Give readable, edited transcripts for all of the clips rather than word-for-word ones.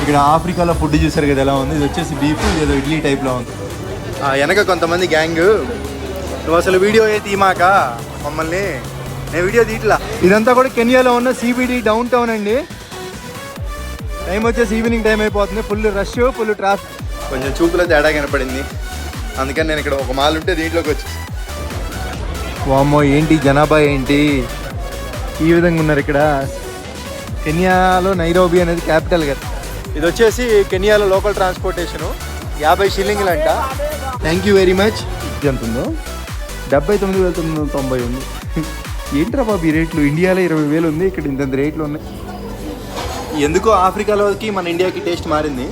ఇక్కడ ఆఫ్రికాలో ఫుడ్ చూసారు కదా ఎలా ఉంది. ఇది వచ్చేసి బీఫ్, ఏదో ఇడ్లీ టైప్లో ఉంది. వెనక కొంతమంది గ్యాంగ్, నువ్వు అసలు వీడియో తీమాక మమ్మల్ని, నేను వీడియో తీయట్లా. ఇదంతా కూడా కెన్యాలో ఉన్న సిబిడి డౌన్ టౌన్ అండి. టైం వచ్చేసి ఈవినింగ్ టైం అయిపోతుంది. Full rush, full traffic. కొంచెం చూపులో తేడా కనపడింది, అందుకని నేను ఇక్కడ ఒక మాల్ ఉంటే దీంట్లోకి వచ్చేసి. వామ్మో ఏంటి జనాభా ఏంటి ఈ విధంగా ఉన్నారు ఇక్కడ. కెన్యాలో నైరోబీ అనేది క్యాపిటల్ కదా. ఇది వచ్చేసి కెన్యాలో లోకల్ ట్రాన్స్పోర్టేషను 50 షిల్లింగ్లు అంట. Thank you very much. ఇది ఎంత ఉందో 79,990 ఉంది. ఏంట్రా బాబు ఈ రేట్లు? ఇండియాలో 20,000 ఉంది, ఇక్కడ ఇంత రేట్లు ఉన్నాయి. ఎందుకో ఆఫ్రికాలోకి మన ఇండియాకి టేస్ట్ మారింది.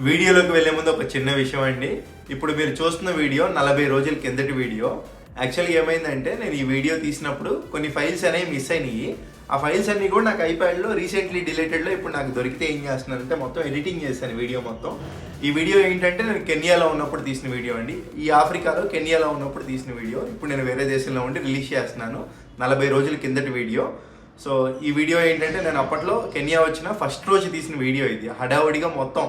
వీడియోలోకి వెళ్ళే ముందు ఒక చిన్న విషయం అండి. ఇప్పుడు మీరు చూస్తున్న వీడియో 40 రోజుల కిందటి వీడియో. యాక్చువల్గా ఏమైందంటే, నేను ఈ వీడియో తీసినప్పుడు కొన్ని ఫైల్స్ అనేవి మిస్ అయినాయి. ఆ ఫైల్స్ అన్నీ కూడా నాకు ఐప్యాడ్లో రీసెంట్లీ డిలీటెడ్లో ఇప్పుడు నాకు దొరికితే ఏం చేస్తున్నానంటే మొత్తం ఎడిటింగ్ చేశాను వీడియో మొత్తం. ఈ వీడియో ఏంటంటే నేను కెన్యాలో ఉన్నప్పుడు తీసిన వీడియో అండి. ఈ ఆఫ్రికాలో కెన్యాలో ఉన్నప్పుడు తీసిన వీడియో. ఇప్పుడు నేను వేరే దేశంలో ఉండి రిలీజ్ చేస్తున్నాను. 40 రోజుల కిందటి వీడియో. సో ఈ వీడియో ఏంటంటే, నేను అప్పట్లో కెన్యా వచ్చిన ఫస్ట్ రోజు తీసిన వీడియో ఇది. హడావుడిగా మొత్తం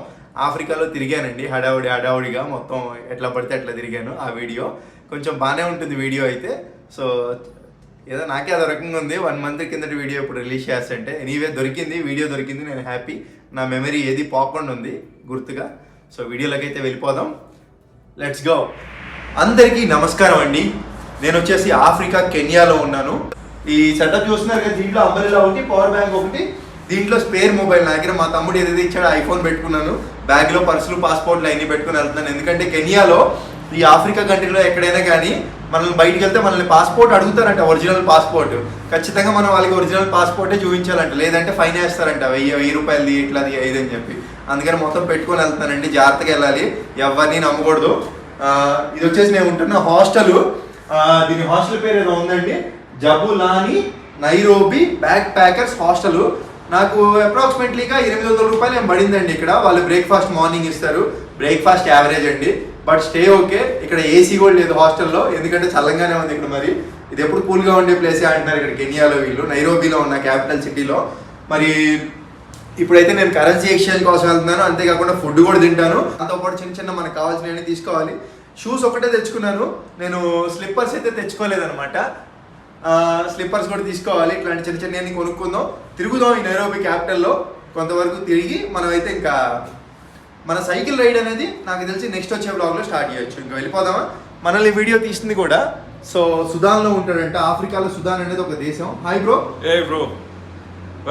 ఆఫ్రికాలో తిరిగానండి. హడావుడిగా మొత్తం ఎట్లా పడితే అట్లా తిరిగాను. ఆ వీడియో కొంచెం బాగానే ఉంటుంది వీడియో అయితే. సో ఏదో నాకే అదో రకంగా ఉంది. 1 మంత్ కిందటి వీడియో ఇప్పుడు రిలీజ్ చేస్తుంటే. ఎనీవే దొరికింది, వీడియో దొరికింది, నేను హ్యాపీ. నా మెమరీ ఏది పోకుండా ఉంది గుర్తుగా. సో వీడియోలోకి అయితే వెళ్ళిపోదాం. Let's go. అందరికీ నమస్కారం అండి. నేను వచ్చేసి ఆఫ్రికా కెన్యాలో ఉన్నాను. ఈ సెటప్ చూస్తున్నారు కదా, దీంట్లో అంబరెలా ఒకటి, పవర్ బ్యాంక్ ఒకటి, దీంట్లో స్పేర్ మొబైల్. నా దగ్గర మా తమ్ముడు ఏదైతే ఇచ్చాడో ఐఫోన్ పెట్టుకున్నాను. బ్యాగ్లో పర్సులు, పాస్పోర్ట్లు అన్నీ పెట్టుకుని వెళ్తున్నాను. ఎందుకంటే కెన్యాలో, ఈ ఆఫ్రికా కంట్రీలో ఎక్కడైనా కానీ మనల్ని బయటికి వెళ్తే మనల్ని పాస్పోర్ట్ అడుగుతారంట, ఒరిజినల్ పాస్పోర్ట్. ఖచ్చితంగా మనం వాళ్ళకి ఒరిజినల్ పాస్పోర్టే చూపించాలంట, లేదంటే ఫైన్ వేస్తారంట. 1000 రూపాయలది, ఇట్లాది 5 అని చెప్పి. అందుకని మొత్తం పెట్టుకొని వెళ్తానండి. జాగ్రత్తగా వెళ్ళాలి, ఎవరిని నమ్మకూడదు. ఇది వచ్చేసి నేను ఉంటున్న హాస్టల్. దీని హాస్టల్ పేరు ఏదో ఉందండి, జబులాని నైరోబీ బ్యాక్ ప్యాకర్స్ హాస్టల్. నాకు అప్రాక్సిమేట్లీగా 800 రూపాయలు ఏం పడిందండి. ఇక్కడ వాళ్ళు బ్రేక్ఫాస్ట్ మార్నింగ్ ఇస్తారు. బ్రేక్ఫాస్ట్ యావరేజ్ అండి, బట్ స్టే ఓకే. ఇక్కడ ఏసీ కూడా లేదు హాస్టల్లో, ఎందుకంటే చల్లగానే ఉంది ఇక్కడ. మరి ఇది ఎప్పుడు కూల్గా ఉండే ప్లేసే అంటున్నారు ఇక్కడ కెన్యాలో వీళ్ళు, నైరోబీలో ఉన్న క్యాపిటల్ సిటీలో. మరి ఇప్పుడైతే నేను కరెన్సీ ఎక్స్చేంజ్ కోసం వెళ్తున్నాను, అంతేకాకుండా ఫుడ్ కూడా తింటాను. దాంతోపాటు చిన్న చిన్న మనకు కావాల్సినవి తీసుకోవాలి. షూస్ ఒకటే తెచ్చుకున్నాను నేను, స్లిప్పర్స్ అయితే తెచ్చుకోలేదన్నమాట. స్లిప్పర్స్ కూడా తీసుకోవాలి. ఇట్లాంటి చిన్న చిన్న కొనుక్కుందాం, తిరుగుదాం ఈ నైరోబీ క్యాపిటల్లో. కొంతవరకు తిరిగి మనం అయితే ఇంకా మన సైకిల్ రైడ్ అనేది నాకు తెలిసి నెక్స్ట్ వచ్చే బ్లాగ్లో స్టార్ట్ చేయొచ్చు. ఇంకా వెళ్ళిపోదామా? మనల్ని వీడియో తీస్తుంది కూడా సో సుదాన్లో ఉంటాడంట. ఆఫ్రికాలో సుదాన్ అనేది ఒక దేశం. Hi bro. Hey bro,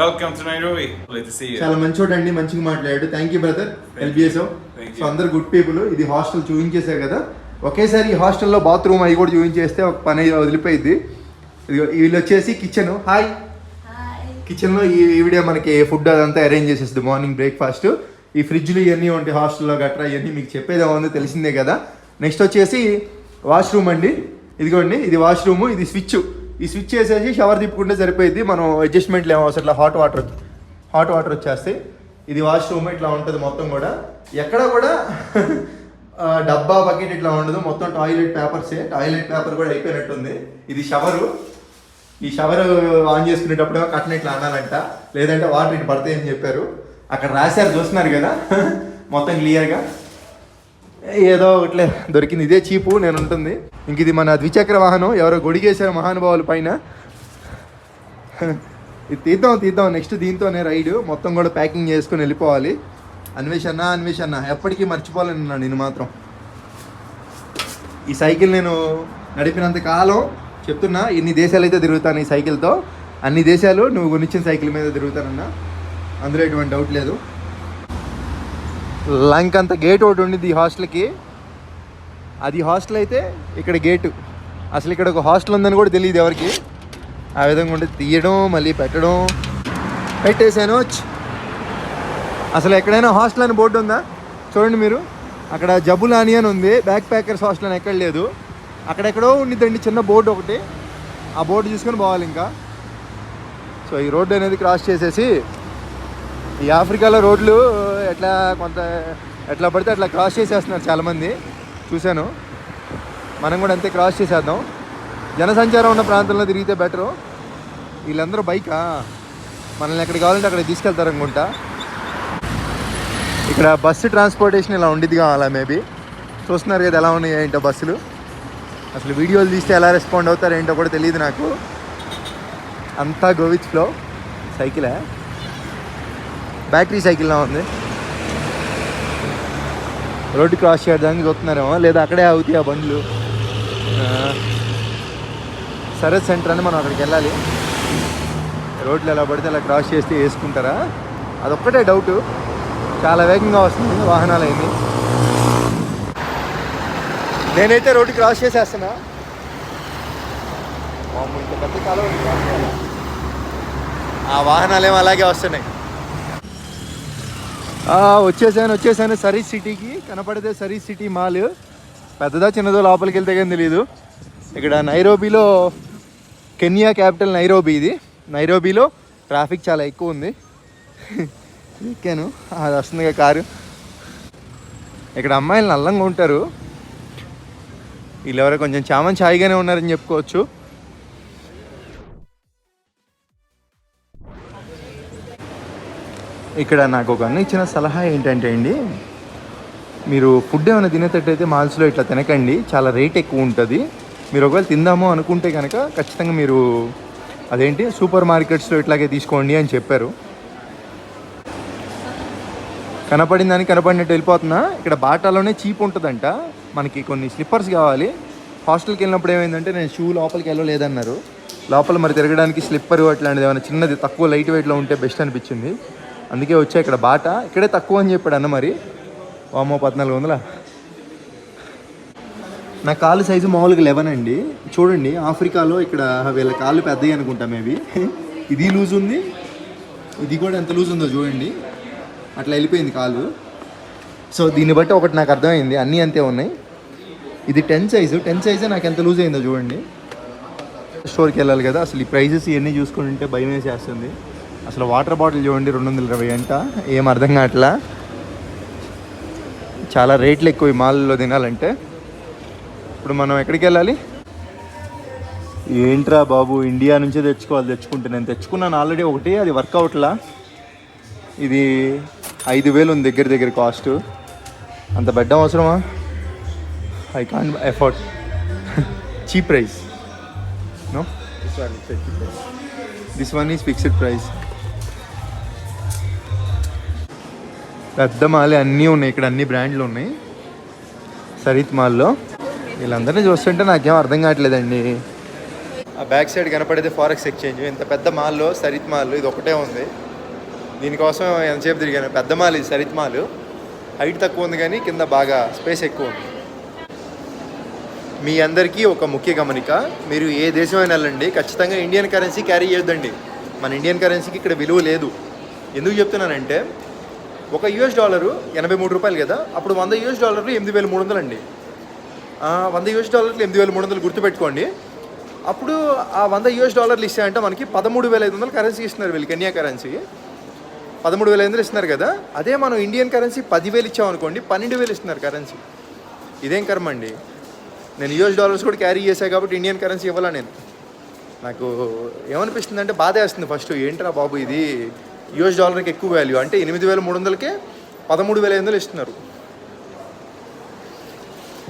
welcome to Nairobi. Glad to see you. చాలా మంచోడు అండి, మంచిగా మాట్లాడాడు. థ్యాంక్ యూ బ్రదర్, హెల్ప్ చేసావు. సో అందరు గుడ్ పీపుల్. ఇది హాస్టల్ చూపించేశారు కదా, ఒకేసారి ఈ హాస్టల్లో బాత్రూమ్ అవి కూడా చూపించేస్తే ఒక పని వదిలిపోయింది. ఇదిగో వీళ్ళు వచ్చేసి కిచెన్. హాయ్. కిచెన్లో ఈవిడే మనకి ఫుడ్ అదంతా అరేంజ్ చేసేస్తుంది, మార్నింగ్ బ్రేక్ఫాస్ట్. ఈ ఫ్రిడ్జ్లు ఇవన్నీ ఉంటాయి హాస్టల్లో గట్రా, ఇవన్నీ మీకు చెప్పేది ఏమో తెలిసిందే కదా. నెక్స్ట్ వచ్చేసి వాష్రూమ్ అండి. ఇదిగోండి, ఇది వాష్రూమ్, ఇది స్విచ్. ఈ స్విచ్ వేసేసి షవర్ తిప్పుకుంటే సరిపోయింది. మనం అడ్జస్ట్మెంట్లు ఏమో అసలు హాట్ వాటర్ వచ్చేస్తాయి. ఇది వాష్రూమ్ ఇట్లా ఉంటుంది మొత్తం కూడా. ఎక్కడ కూడా డబ్బా బకెట్ ఇట్లా ఉండదు, మొత్తం టాయిలెట్ పేపర్సే. టాయిలెట్ పేపర్ కూడా అయిపోయినట్టుంది. ఇది షవరు. ఈ షవర్ ఆన్ చేసుకునేటప్పుడు కట్టన ఇట్లా అనాలంట, లేదంటే వాటర్ ఇటు పడతాయని చెప్పారు. అక్కడ రాశారు, చూస్తున్నారు కదా మొత్తం క్లియర్గా. ఏదో ఒకట్లే దొరికింది, ఇదే చీపు నేను ఉంటుంది. ఇంక ఇది మన ద్విచక్ర వాహనం, ఎవరో గొడిగేశారు మహానుభావుల పైన. ఇది తీద్దాం నెక్స్ట్ దీంతోనే రైడ్. మొత్తం కూడా ప్యాకింగ్ చేసుకొని వెళ్ళిపోవాలి. అన్వేషణ ఎప్పటికీ మర్చిపోలేను నేను మాత్రం. ఈ సైకిల్ నేను నడిపినంత కాలం చెప్తున్నా, ఇన్ని దేశాలు అయితే తిరుగుతాను ఈ సైకిల్తో. అన్ని దేశాలు నువ్వు కొనిచ్చిన సైకిల్ మీద తిరుగుతానన్నా, అందులో ఎటువంటి డౌట్ లేదు. లంక్ అంత గేట్ ఒకటి ఉండింది ఈ హాస్టల్కి. అది హాస్టల్ అయితే ఇక్కడ గేటు. అసలు ఇక్కడ ఒక హాస్టల్ ఉందని కూడా తెలియదు ఎవరికి. ఆ విధంగా ఉంటే తీయడం, మళ్ళీ పెట్టడం. పెట్టేశాను. అసలు ఎక్కడైనా హాస్టల్ అని బోర్డు ఉందా చూడండి మీరు. అక్కడ జబులాని అని ఉంది, బ్యాక్ ప్యాకర్స్ హాస్టల్ అని ఎక్కడ లేదు. అక్కడెక్కడో ఉండిద్దండి చిన్న బోర్డు ఒకటి, ఆ బోర్డు చూసుకొని పోవాలి ఇంకా. సో ఈ రోడ్డు అనేది క్రాస్ చేసేసి, ఈ ఆఫ్రికాలో రోడ్లు ఎట్లా పడితే అట్లా క్రాస్ చేసేస్తున్నారు చాలామంది చూశాను. మనం కూడా అంతే క్రాస్ చేసేద్దాం. జనసంచారం ఉన్న ప్రాంతంలో తిరిగితే బెటరు. వీళ్ళందరూ బైకా, మనల్ని ఎక్కడికి కావాలంటే అక్కడికి తీసుకెళ్తారు అనుకుంటా. ఇక్కడ బస్సు ట్రాన్స్పోర్టేషన్ ఇలా ఉండిద్ది కావాలా మేబీ. చూస్తున్నారు కదా ఎలా ఉన్నాయి ఏంటో బస్సులు. అసలు వీడియోలు తీస్తే ఎలా రెస్పాండ్ అవుతారు ఏంటో కూడా తెలియదు నాకు. అంతా గోవిచ్ ఫ్లో. సైకిలే, బ్యాటరీ సైకిల్లా ఉంది. రోడ్డు క్రాస్ చేయడానికి చూస్తున్నారేమో, లేదా అక్కడే అవుతాయి ఆ బండ్లు. సరత్ సెంటర్ అని మనం అక్కడికి వెళ్ళాలి. రోడ్లు ఎలా పడితే అలా క్రాస్ చేస్తే వేసుకుంటారా, అదొక్కటే డౌటు. చాలా వేగంగా వస్తుంది వాహనాలు అయింది. నేనైతే రోడ్డు క్రాస్ చేసేస్తున్నా. ఇంత పెద్ద కాలం ఆ వాహనాలు ఏమో అలాగే వస్తున్నాయి. వచ్చేసాను సరీస్ సిటీకి. కనపడితే సరీస్ సిటీ మాల్. పెద్దదా చిన్నదో లోపలికి వెళ్తే కానీ తెలియదు. ఇక్కడ నైరోబీలో, కెన్యా క్యాపిటల్ నైరోబీ. ఇది నైరోబీలో ట్రాఫిక్ చాలా ఎక్కువ ఉంది. ఎక్కాను, అది వస్తుందిగా కారు. ఇక్కడ అమ్మాయిలు నల్లంగా ఉంటారు. వీళ్ళెవరో కొంచెం చామన్ ఛాయిగానే ఉన్నారని చెప్పుకోవచ్చు. ఇక్కడ నాకు ఒక అన్న ఇచ్చిన సలహా ఏంటంటే అండి, మీరు ఫుడ్ ఏమైనా తినేటట్టయితే మాల్స్లో ఇట్లా తినకండి, చాలా రేట్ ఎక్కువ ఉంటుంది. మీరు ఒకవేళ తిందాము అనుకుంటే కనుక ఖచ్చితంగా మీరు సూపర్ మార్కెట్స్లో ఇట్లాగే తీసుకోండి అని చెప్పారు. కనపడినట్టు వెళ్ళిపోతున్నా. ఇక్కడ బాటాలోనే చీప్ ఉంటుందంట. మనకి కొన్ని స్లిప్పర్స్ కావాలి. హాస్టల్కి వెళ్ళినప్పుడు ఏమైందంటే నేను షూ లోపలికి వెళ్ళలేదన్నారు. లోపల మరి తిరగడానికి స్లిప్పరు అట్లాంటిది ఏమైనా చిన్నది తక్కువ లైట్ వెయిట్లో ఉంటే బెస్ట్ అనిపించింది. అందుకే వచ్చా. ఇక్కడ బాటా ఇక్కడే తక్కువ అని చెప్పాడు అన్న. మరి వామో 1400. నా కాలు సైజు మామూలుగా 11 అండి. చూడండి ఆఫ్రికాలో ఇక్కడ వీళ్ళ కాళ్ళు పెద్దవి అనుకుంటా మేబీ. ఇది లూజ్ ఉంది, ఇది కూడా ఎంత లూజ్ ఉందో చూడండి. అట్లా వెళ్ళిపోయింది కాలు. సో దీన్ని బట్టి ఒకటి నాకు అర్థమైంది, అన్నీ అంతే ఉన్నాయి. ఇది 10 సైజు నాకు ఎంత లూజ్ అయిందో చూడండి. స్టోర్కి వెళ్ళాలి కదా, అసలు ఈ ప్రైజెస్ ఇవన్నీ చూసుకుంటుంటే భయం వేసేస్తుంది. అసలు వాటర్ బాటిల్ చూడండి 220 అంట. ఏం అర్థం కావట్లా. చాలా రేట్లు ఎక్కువ ఈ మాల్లో తినాలంటే. ఇప్పుడు మనం ఎక్కడికి వెళ్ళాలి? ఏంట్రా బాబు, ఇండియా నుంచే తెచ్చుకుంటే నేను తెచ్చుకున్నాను ఆల్రెడీ ఒకటి, అది వర్కౌట్లా. ఇది 5000 ఉంది దగ్గర కాస్ట్. అంత బెడ్ అవసరమా? I can't afford. Cheap price. No, this one is fixed price. పెద్ద మాలే అన్నీ ఉన్నాయి ఇక్కడ, అన్ని బ్రాండ్లు ఉన్నాయి సరీత్ మాల్లో. వీళ్ళందరినీ చూస్తుంటే నాకేం అర్థం కావట్లేదండి. ఆ బ్యాక్ సైడ్ కనపడేది ఫారెక్స్ ఎక్స్చేంజ్. ఇంత పెద్ద మాల్లో సరీత్ మాల్ ఇది ఒకటే ఉంది. దీనికోసం ఎంతసేపు తిరిగాను. పెద్ద మాల్ ఇది సరీత్ మాల్. హైట్ తక్కువ ఉంది కానీ కింద బాగా స్పేస్ ఎక్కువ ఉంది. మీ అందరికీ ఒక ముఖ్య గమనిక, మీరు ఏ దేశమైనా వెళ్ళండి ఖచ్చితంగా ఇండియన్ కరెన్సీ క్యారీ చేయొద్దండి. మన ఇండియన్ కరెన్సీకి ఇక్కడ విలువ లేదు. ఎందుకు చెప్తున్నానంటే, ఒక $1 $83 కదా, అప్పుడు $100 $8,300 అండి. $100 $8,300 గుర్తుపెట్టుకోండి. అప్పుడు ఆ $100 ఇస్తాయంటే మనకి 13,500 కరెన్సీ ఇస్తున్నారు వీళ్ళు, కెన్యా కరెన్సీ 13,500 ఇస్తున్నారు కదా. అదే మనం ఇండియన్ కరెన్సీ 10,000 ఇచ్చామనుకోండి, 12,000 ఇస్తున్నారు కరెన్సీ. ఇదేం కర్మ అండి. నేను $US కూడా క్యారీ చేశాను కాబట్టి ఇండియన్ కరెన్సీ ఇవ్వాలా నేను. నాకు ఏమనిపిస్తుంది అంటే బాధ వేస్తుంది ఫస్ట్. ఏంట్రా బాబు ఇది $కి ఎక్కువ వాల్యూ అంటే 8,300కే 13,500 ఇస్తున్నారు.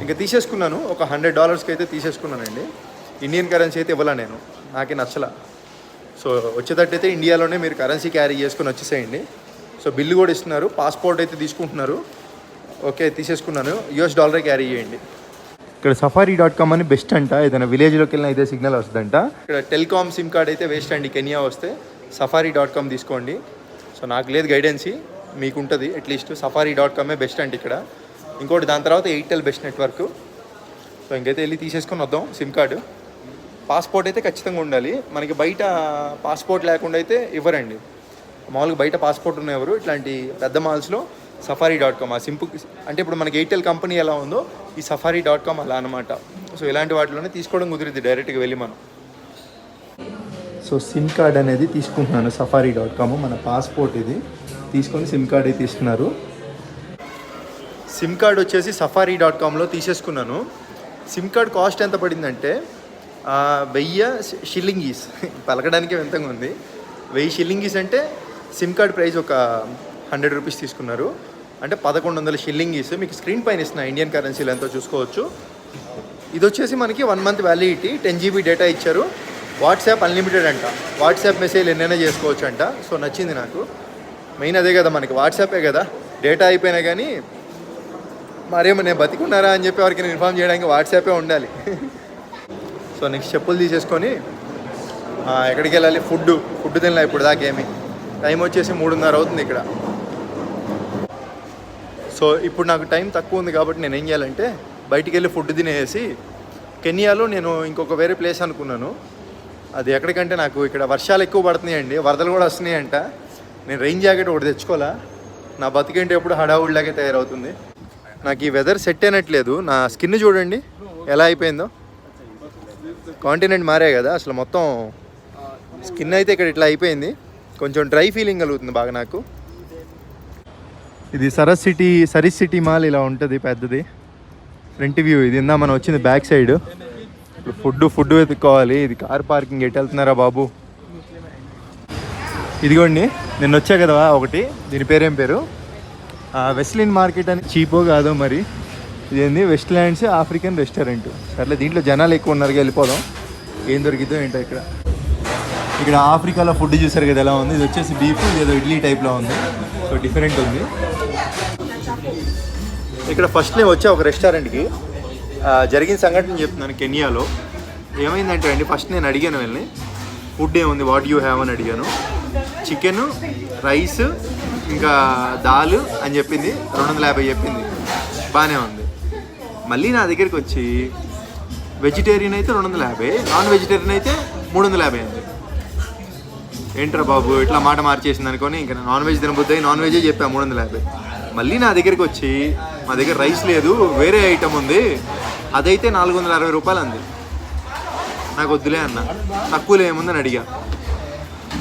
ఇంకా తీసేసుకున్నాను, ఒక $100కి అయితే తీసేసుకున్నానండి. ఇండియన్ కరెన్సీ అయితే ఇవ్వాలా నేను, నాకే నచ్చలా. సో వచ్చేటట్టయితే ఇండియాలోనే మీరు కరెన్సీ క్యారీ చేసుకుని వచ్చేసేయండి. సో బిల్లు కూడా ఇస్తున్నారు, పాస్పోర్ట్ అయితే తీసుకుంటున్నారు. ఓకే తీసేసుకున్నాను, $US క్యారీ చేయండి. ఇక్కడ safari.com అని బెస్ట్ అంట. ఏదైనా విలేజ్లోకి వెళ్ళినా అయితే సిగ్నల్ వస్తుందంట. ఇక్కడ టెలికామ్ సిమ్ కార్డ్ అయితే వేస్ట్ అండి. కెన్యా వస్తే safari.com తీసుకోండి. సో నాకు లేదు గైడెన్సీ, మీకు ఉంటుంది అట్లీస్ట్. safari.com బెస్ట్ అండి ఇక్కడ. ఇంకోటి దాని తర్వాత ఎయిర్టెల్ బెస్ట్ నెట్వర్క్. సో ఇంకైతే వెళ్ళి తీసేసుకొని వద్దాం సిమ్ కార్డు. పాస్పోర్ట్ అయితే ఖచ్చితంగా ఉండాలి. మనకి బయట పాస్పోర్ట్ లేకుండా అయితే ఇవ్వరండి. మామూలుగా బయట పాస్పోర్ట్ ఉన్న ఎవరు ఇట్లాంటి పెద్ద మాల్స్లో safari.com ఆ సింపుల్ అంటే ఇప్పుడు మనకి ఎయిర్టెల్ కంపెనీ ఎలా ఉందో ఈ safari.com అలా అనమాట. సో ఇలాంటి వాటిలోనే తీసుకోవడం కుదిరింది డైరెక్ట్గా వెళ్ళి మనం. సో సిమ్ కార్డ్ అనేది తీసుకుంటున్నాను safari.com. మన పాస్పోర్ట్ ఇది తీసుకొని సిమ్ కార్డ్ అయితే ఇస్తున్నారు. సిమ్ కార్డ్ వచ్చేసి safari.comలో తీసేసుకున్నాను. సిమ్ కార్డ్ కాస్ట్ ఎంత పడిందంటే 1000 షిల్లింగీస్. పలకడానికి వింతగా ఉంది. 1000 షిల్లింగీస్ అంటే సిమ్ కార్డ్ ప్రైస్ ఒక 100 రూపీస్ తీసుకున్నారు. అంటే 1100 షిల్లింగీస్. మీకు స్క్రీన్ పైన ఇస్తున్నా ఇండియన్ కరెన్సీలో ఎంతో చూసుకోవచ్చు. ఇది వచ్చేసి మనకి 1 మంత్ వ్యాలిడిటీ, 10 GB డేటా ఇచ్చారు. వాట్సాప్ అన్లిమిటెడ్ అంట. వాట్సాప్ మెసేజ్ ఎన్నైనా చేసుకోవచ్చు అంట. సో నచ్చింది నాకు. మెయిన్ అదే కదా, మనకి వాట్సాపే కదా. డేటా అయిపోయినా కానీ మరేమో నేను బతికున్నారా అని చెప్పి ఎవరికి ఇన్ఫార్మ్ చేయడానికి వాట్సాపే ఉండాలి. సో నెక్స్ట్ చెప్పులు తీసేసుకొని ఎక్కడికి వెళ్ళాలి? ఫుడ్ తినలే ఇప్పుడు దాకా ఏమి. టైం వచ్చేసి 3:30 అవుతుంది ఇక్కడ. సో ఇప్పుడు నాకు టైం తక్కువ ఉంది కాబట్టి నేను ఏం చేయాలంటే బయటికి వెళ్ళి ఫుడ్ తినేసి, కెనియాలో నేను ఇంకొక వేరే ప్లేస్ అనుకున్నాను. అది ఎక్కడికంటే నాకు ఇక్కడ వర్షాలు ఎక్కువ పడుతున్నాయండి, వరదలు కూడా వస్తున్నాయంట. నేను రెయిన్ జాకెట్ ఒకటి తెచ్చుకోవాలా. నా బతికేంటి ఎప్పుడు హడావుడిలాగే తయారవుతుంది. నాకు ఈ వెదర్ సెట్ అయినట్లేదు. నా స్కిన్ చూడండి ఎలా అయిపోయిందో. కాంటినెంట్ మారే కదా అసలు, మొత్తం స్కిన్ అయితే ఇక్కడ ఇట్లా అయిపోయింది. కొంచెం డ్రై ఫీలింగ్ కలుగుతుంది బాగా నాకు. ఇది సరిస్ సిటీ మాల్ ఇలా ఉంటుంది పెద్దది. ఫ్రంట్ వ్యూ ఇది. ఇందా మనం వచ్చింది బ్యాక్ సైడ్. ఇప్పుడు ఫుడ్ వెతుక్కోవాలి. ఇది కార్ పార్కింగ్. ఎటు వెళ్తున్నారా బాబు? ఇదిగోండి నేను వచ్చా కదా ఒకటి, దీని పేరేం పేరు? వెస్ట్లిన్ మార్కెట్ అని. చీపో కాదో మరి. ఇదేంది? వెస్ట్లాండ్స్ ఆఫ్రికన్ రెస్టారెంట్. సర్లే, దీంట్లో జనాలు ఎక్కువ ఉన్నారు, వెళ్ళిపోదాం. ఏం దొరికిద్దో ఏంటో ఇక్కడ ఆఫ్రికాలో ఫుడ్ చూసారు కదా ఎలా ఉంది. ఇది వచ్చేసి బీఫ్, ఏదో ఇడ్లీ టైప్లో ఉంది. సో డిఫరెంట్ ఉంది. ఇక్కడ ఫస్ట్ నేను వచ్చా ఒక రెస్టారెంట్కి. జరిగిన సంఘటన చెప్తున్నాను. కెనియాలో ఏమైందంటే అండి, ఫస్ట్ నేను అడిగాను వెళ్ళి ఫుడ్ ఏముంది, వాట్ యూ హ్యావ్ అని అడిగాను. చికెను, రైస్, ఇంకా దాల్ అని చెప్పింది. 250 చెప్పింది. బాగానే ఉంది. మళ్ళీ నా దగ్గరికి వచ్చి వెజిటేరియన్ అయితే 250, నాన్ వెజిటేరియన్ అయితే 350 అంది. ఏంట్రా బాబు ఇట్లా మాట మార్చేసింది అనుకొని ఇంకా నాన్ వెజ్ తినబుద్ది నాన్ వెజే చెప్పా 350. మళ్ళీ నా దగ్గరికి వచ్చి మా దగ్గర రైస్ లేదు, వేరే ఐటమ్ ఉంది, అదైతే 460 రూపాయలు అంది. నాకు వద్దులే అన్న. తక్కువలో ఏముందని అడిగా.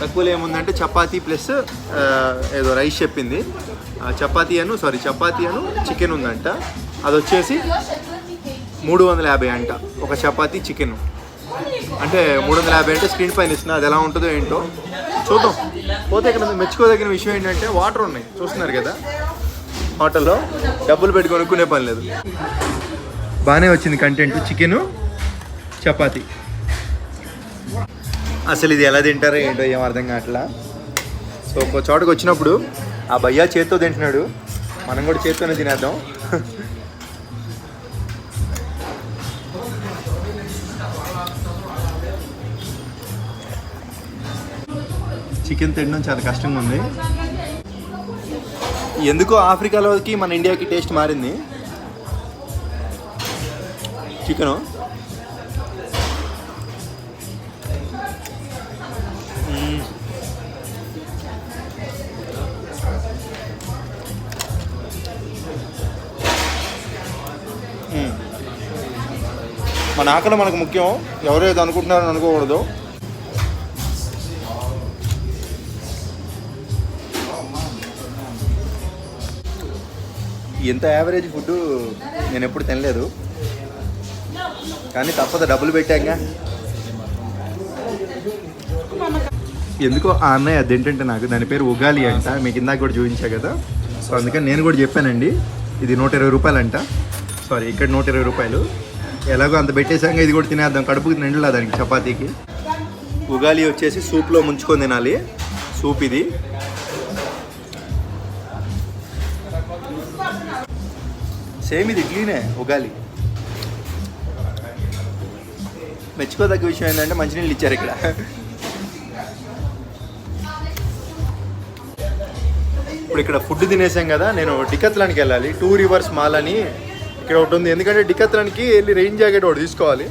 తక్కువలో ఏముందంటే చపాతీ ప్లస్ ఏదో రైస్ చెప్పింది. చపాతీ అను చికెన్ ఉందంట. అది వచ్చేసి 350 అంట ఒక చపాతీ చికెన్. అంటే 350 అంటే స్క్రీన్ పైన ఇస్తున్నా, అది ఎలా ఉంటుందో ఏంటో చూద్దాం. పోతే ఇక్కడ మెచ్చుకోదగిన విషయం ఏంటంటే వాటర్ ఉన్నాయి, చూస్తున్నారు కదా. హోటల్లో డబ్బులు పెట్టి కొనుక్కునే పని లేదు. బాగానే వచ్చింది కంటెంట్. చికెను, చపాతీ. అసలు ఇది ఎలా తింటారో ఏంటో ఏం అర్థం కావట్లా. సో ఒక చోటకు వచ్చినప్పుడు ఆ భయ్యా చేత్తో తింటున్నాడు, మనం కూడా చేత్తోనే తినేద్దాం. చికెన్ తినడం చాలా కష్టంగా ఉంది. ఎందుకో ఆఫ్రికాలోకి మన ఇండియాకి టేస్ట్ మారింది. చికెను మన ఆకలి మనకు ముఖ్యం. ఎవరో ఏదో అనుకుంటున్నారని అనుకోకూడదు. ఎంత యావరేజ్ ఫుడ్ నేను ఎప్పుడు తినలేదు, కానీ తప్పదు, డబ్బులు పెట్టాక. ఎందుకో ఆ అన్నయ్య అదేంటంటే నాకు దాని పేరు ఉగాలి అంట. మీకు ఇందాక కూడా చూపించా కదా. సో అందుకని నేను కూడా చెప్పానండి. ఇది 120 రూపాయలు అంట. సారీ, ఇక్కడ 120 రూపాయలు. ఎలాగో అంత పెట్టేసాక ఇది కూడా తినేద్దాం, కడుపుకి నిండులా దానికి చపాతీకి. ఉగాలి వచ్చేసి సూప్లో ముంచుకొని తినాలి. సూప్ ఇది. సేమ్ ఇది ఇడ్లీనే ఉగాలి. మెచ్చుకోదగ్గ విషయం ఏంటంటే మంచినీళ్ళు ఇచ్చారు ఇక్కడ. ఇప్పుడు ఇక్కడ ఫుడ్ తినేసాం కదా, నేను డికత్లాన్కి వెళ్ళాలి. 2 రివర్స్ మాల్ అని ఇక్కడ ఒకటి ఉంది. ఎందుకంటే డికత్లాన్కి వెళ్ళి రెయిన్ జాకెట్ ఒకటి తీసుకోవాలి.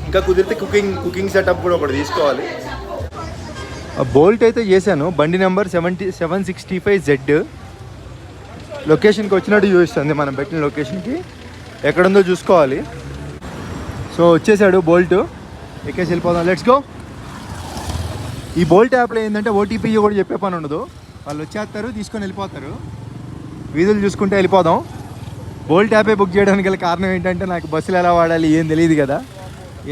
ఇంకా కుదిరితే కుకింగ్ సెటప్ కూడా ఒకటి తీసుకోవాలి. బోల్ట్ అయితే చేశాను. బండి నెంబర్ 765Z. లొకేషన్కి వచ్చినట్టు చూపిస్తుంది, మనం పెట్టిన లొకేషన్కి. ఎక్కడుందో చూసుకోవాలి. సో వచ్చేసాడు బోల్ట్, ఎక్కేసి వెళ్ళిపోదాం. Let's go. ఈ బోల్ట్ యాప్లో ఏంటంటే ఓటీపీ కూడా చెప్పే పని ఉండదు, వాళ్ళు వచ్చేస్తారు తీసుకొని వెళ్ళిపోతారు. వీధులు చూసుకుంటే వెళ్ళిపోదాం. బోల్ట్ యాపే బుక్ చేయడానికి గల కారణం ఏంటంటే నాకు బస్సులు ఎలా వాడాలి ఏం తెలియదు కదా.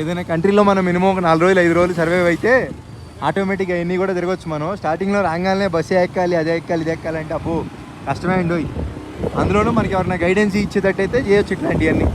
ఏదైనా కంట్రీలో మనం మినిమం ఒక 4 రోజులు 5 రోజులు సర్వైవ్ అయితే ఆటోమేటిక్గా అన్నీ కూడా తిరగచ్చు. మనం స్టార్టింగ్లో రాగానే బస్సు ఎక్కాలి, అదే ఎక్కాలి, ఇది ఎక్కాలి అంటే అబ్బో కష్టమే అండి. అందులోనూ మనకి ఎవరైనా గైడెన్స్ ఇచ్చేటట్టయితే చేయొచ్చు ఇట్లాంటివన్నీ.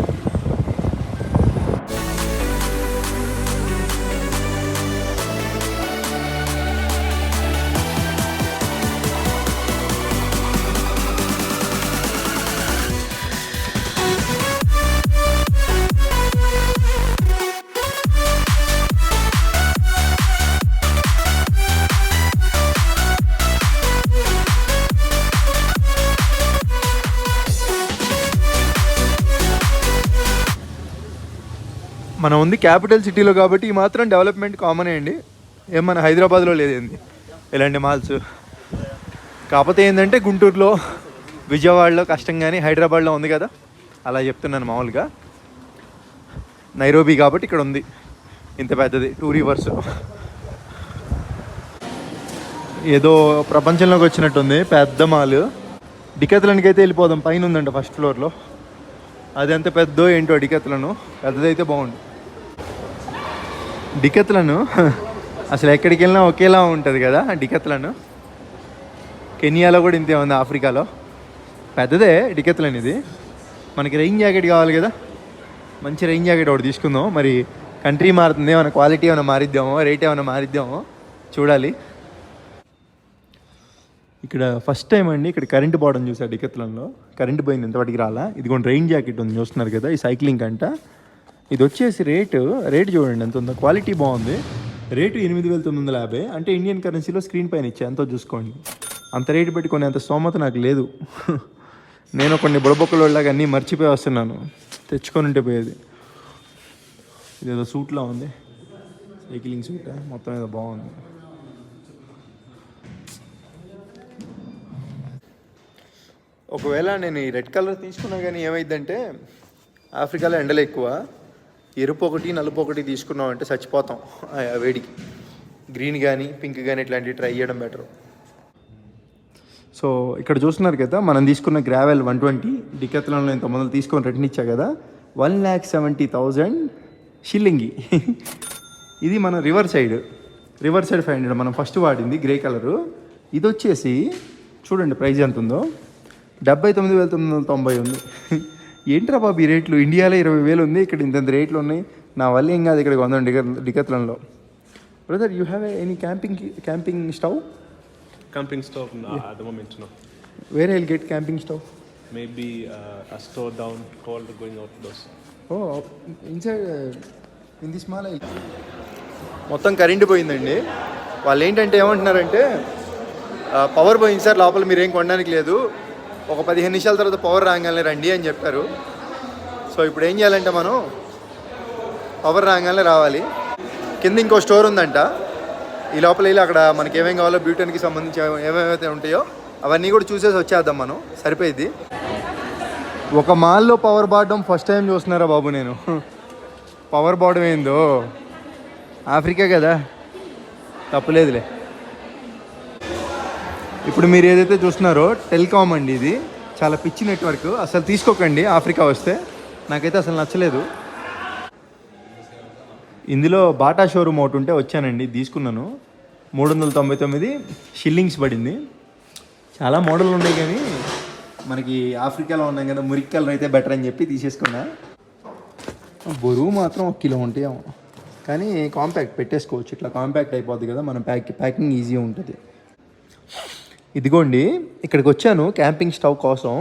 మనం ఉంది క్యాపిటల్ సిటీలో కాబట్టి ఈ మాత్రం డెవలప్మెంట్ కామనే అండి. ఏం మన హైదరాబాద్లో లేదేంది ఇలాంటి మాల్స్. కాకపోతే ఏంటంటే గుంటూరులో, విజయవాడలో కష్టం, కానీ హైదరాబాద్లో ఉంది కదా, అలా చెప్తున్నాను మామూలుగా. నైరోబీ కాబట్టి ఇక్కడ ఉంది ఇంత పెద్దది 2 రివర్స్. ఏదో ప్రపంచంలోకి వచ్చినట్టుంది పెద్ద మాల్. డికెత్లన్కి అయితే వెళ్ళిపోదాం, పైన ఉందంట ఫస్ట్ ఫ్లోర్లో. అది ఎంత పెద్దో ఏంటో డికెత్లను, పెద్దదైతే బాగుండు. డికెత్లను అసలు ఎక్కడికి వెళ్ళినా ఒకేలా ఉంటుంది కదా డికెత్లను. కెనియాలో కూడా ఇంతే ఉంది, ఆఫ్రికాలో. పెద్దదే డికెత్లన్ ఇది. మనకి రెయిన్ జాకెట్ కావాలి కదా, మంచి రెయిన్ జాకెట్ ఒకటి తీసుకుందాం. మరి కంట్రీ మారుతుంది, ఏమైనా క్వాలిటీ ఏమైనా మారిద్దామో, రేట్ ఏమైనా మారిద్దామో చూడాలి. ఇక్కడ ఫస్ట్ టైం అండి ఇక్కడ కరెంట్ పోవడం చూసారు డికెత్లన్లో. కరెంట్ పోయింది, ఇంతవాటికి రాలా. ఇదిగోండి రెయిన్ జాకెట్ ఉంది చూస్తున్నారు కదా, ఈ సైక్లింగ్ అంట. ఇది వచ్చేసి రేటు చూడండి ఎంత ఉందో, క్వాలిటీ బాగుంది. రేటు 8,950, అంటే ఇండియన్ కరెన్సీలో స్క్రీన్ పైన ఇచ్చా, ఎంతో చూసుకోండి. అంత రేటు పెట్టుకునే అంత స్తోమత నాకు లేదు. నేను కొన్ని బుడబొక్కలలాగా అన్నీ మర్చిపోయి వస్తున్నాను, తెచ్చుకొని ఉంటే పోయేది. ఇదేదో సూట్లా ఉంది, సైక్లింగ్ సూట్ మొత్తం ఏదో బాగుంది. ఒకవేళ నేను ఈ రెడ్ కలర్ తీసుకున్నా కానీ ఏమైందంటే ఆఫ్రికాలో ఎండలు ఎక్కువ, ఎరుపు ఒకటి నలుపు ఒకటి తీసుకున్నాం అంటే చచ్చిపోతాం ఆ వేడికి. గ్రీన్ కానీ పింక్ కానీ ఇట్లాంటివి ట్రై చేయడం బెటర్. సో ఇక్కడ చూస్తున్నారు కదా, మనం తీసుకున్న గ్రావెల్ 120 డికెత్లన్లో ఇంత మొదలు తీసుకొని రిటర్న్ ఇచ్చా కదా, 1,70,000 షిల్లింగి. ఇది మన రివర్ సైడ్ 500 మనం ఫస్ట్ వాడింది గ్రే కలరు. ఇది వచ్చేసి చూడండి ప్రైస్ ఎంత ఉందో, 79,990 ఉంది. ఏంట్రా బాబు ఈ రేట్లు, ఇండియాలో 20,000 ఉంది, ఇక్కడ ఇంత రేట్లు ఉన్నాయి. నా వల్ల ఏం కాదు ఇక్కడికి వంద డికెత్లన్లో. Brother, you have any camping stove? Camping stove? No, at the moment, no. Where I'll get camping stove? Maybe a store down, cold going outdoors. Oh, inside in this mall. మొత్తం కరెంట్ పోయిందండి. వాళ్ళు ఏంటంటే ఏమంటున్నారంటే power పోయింది sir, లోపల మీరు ఏం కొనడానికి లేదు, ఒక 15 నిమిషాల తర్వాత పవర్ రాగానే రండి అని చెప్పారు. సో ఇప్పుడు ఏం చేయాలంటే మనం పవర్ రాగానే రావాలి. కింద ఇంకో స్టోర్ ఉందంట, ఈ లోపల వెళ్ళి అక్కడ మనకి ఏమేమి కావాలో బ్యూటీకి సంబంధించి ఏమేమైతే ఉంటాయో అవన్నీ కూడా చూసేసి వచ్చేద్దాం మనం, సరిపోయింది. ఒక మాల్లో పవర్ బాడడం ఫస్ట్ టైం చూస్తున్నారా బాబు నేను. పవర్ బాడడం ఏందో, ఆఫ్రికా కదా, తప్పులేదులే. ఇప్పుడు మీరు ఏదైతే చూస్తున్నారో టెలికామ్ అండి, ఇది చాలా పిచ్చి నెట్వర్క్, అసలు తీసుకోకండి ఆఫ్రికా వస్తే. నాకైతే అసలు నచ్చలేదు. ఇందులో బాటా షోరూమ్ ఒకటి ఉంటే వచ్చానండి, తీసుకున్నాను. 399 షిల్లింగ్స్ పడింది. చాలా మోడల్ ఉన్నాయి కానీ మనకి ఆఫ్రికాలో ఉన్నాం కదా, మురికి కలర్ అయితే బెటర్ అని చెప్పి తీసేసుకున్నా. బరువు మాత్రం 1 కిలో ఉంటాయేమో, కానీ కాంపాక్ట్ పెట్టేసుకోవచ్చు. ఇట్లా కాంపాక్ట్ అయిపోద్ది కదా, మనం ప్యాకింగ్ ఈజీగా ఉంటుంది. ఇదిగోండి ఇక్కడికి వచ్చాను క్యాంపింగ్ స్టవ్ కోసం.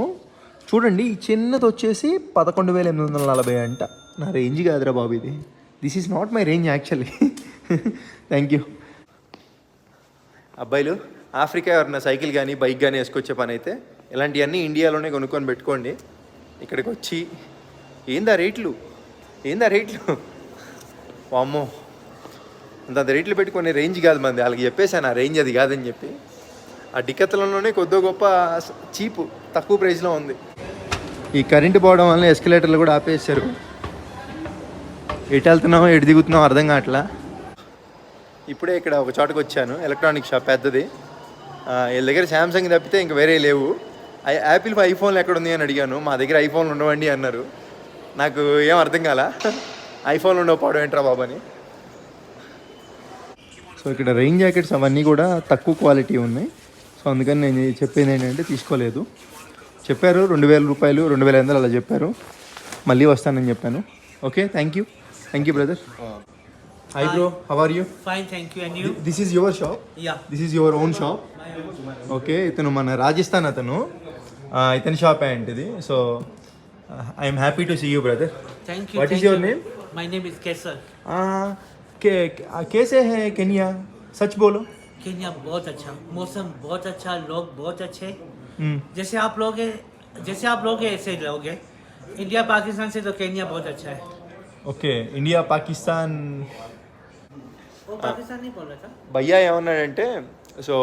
చూడండి ఈ చిన్నది వచ్చేసి 11,840 అంట. నా రేంజ్ కాదురా బాబు ఇది. This is not my range actually. Thank you. అబ్బాయిలు, ఆఫ్రికా ఎవరైనా సైకిల్ కానీ బైక్ కానీ వేసుకొచ్చే పని అయితే ఇలాంటివన్నీ ఇండియాలోనే కొనుక్కొని పెట్టుకోండి. ఇక్కడికి వచ్చి ఏందా రేట్లు వామ్మో, అంత రేట్లు పెట్టుకునే రేంజ్ కాదు మంది. వాళ్ళకి చెప్పేసాను ఆ రేంజ్ అది కాదని చెప్పి. ఆ డికెత్లలోనే కొద్దో గొప్ప చీపు తక్కువ ప్రైస్లో ఉంది. ఈ కరెంటు పోవడం వల్ల ఎస్కలేటర్లు కూడా ఆపేసారు. ఎటు వెళ్తున్నామో ఎటు దిగుతున్నామో అర్థం కావట్లా. ఇప్పుడే ఇక్కడ ఒక చోటకి వచ్చాను, ఎలక్ట్రానిక్ షాప్ పెద్దది. వీళ్ళ దగ్గర శాంసంగ్ తప్పితే ఇంక వేరే లేవు. యాపిల్ ఐఫోన్లు ఎక్కడ ఉంది అని అడిగాను. మా దగ్గర ఐఫోన్లు ఉండవండి అన్నారు. నాకు ఏం అర్థం కాల, ఐఫోన్లు ఉండకపోవడం ఏంట్రా బాబు అని. సో ఇక్కడ రెయిన్ జాకెట్స్ అవన్నీ కూడా తక్కువ క్వాలిటీ ఉన్నాయి. సో అందుకని నేను చెప్పేది ఏంటంటే తీసుకోలేదు. చెప్పారు 2,000 రూపాయలు 2,500 అలా చెప్పారు. మళ్ళీ వస్తానని చెప్పాను. Okay, thank you brother. Hi bro, how are you? Fine, thank you. And you? This is your shop? Yeah. This is your own shop? Okay, ఇతను మన రాజస్థాన్ అతను. ఇతని షాప్ ఏంటిది. So I'm happy to see you brother. Thank you. What is thank your you. Name? My name is Kesar. कैसे है Kenya? सच बोलो. Kenya बहुत अच्छा, मौसम बहुत अच्छा, लोग बहुत अच्छे. जैसे आप लोग हैं ऐसे लोग हैं. इंडिया पाकिस्तान से तो केन्या बहुत अच्छा है. Okay, India Pakistan. वो पाकिस्तान नहीं बोल रहा था. భయ్యా ఏమన్నాడంటే, సో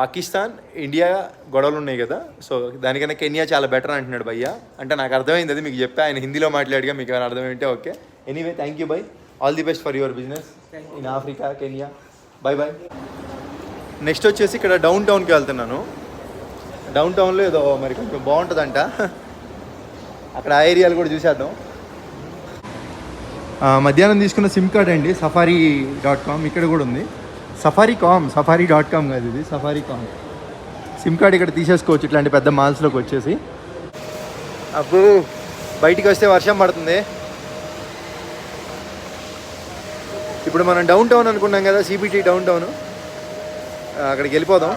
పాకిస్తాన్ ఇండియా గొడవలు ఉన్నాయి కదా, సో దానికన్నా కెన్యా చాలా బెటర్ అంటున్నాడు భయ్యా. అంటే నాకు అర్థమైంది, అది మీకు చెప్పా. ఆయన హిందీలో మాట్లాడిగా మీకు ఏమైనా అర్థమైంటే okay. Anyway, thank you bye. All the best for your business in Africa, Kenya. Bye bye. Next వచ్చేసి ఇక్కడ డౌన్ టౌన్కి వెళ్తున్నాను. డౌన్ టౌన్లో ఏదో మరి కొంచెం బాగుంటుందంట, అక్కడ ఆ ఏరియాలు కూడా చూసేద్దాం. మధ్యాహ్నం తీసుకున్న సిమ్ కార్డ్ అండి, safari.com. ఇక్కడ కూడా ఉంది safari.com కాదు, ఇది safari.com. సిమ్ కార్డ్ ఇక్కడ తీసేసుకోవచ్చు ఇట్లాంటి పెద్ద మాల్స్లోకి వచ్చేసి. అబ్బో, బయటికి వస్తే వర్షం పడుతుంది. ఇప్పుడు మనం డౌన్ టౌన్ అనుకున్నాం కదా, సిబిటీ డౌన్ టౌన్. అక్కడికి వెళ్ళిపోదాం,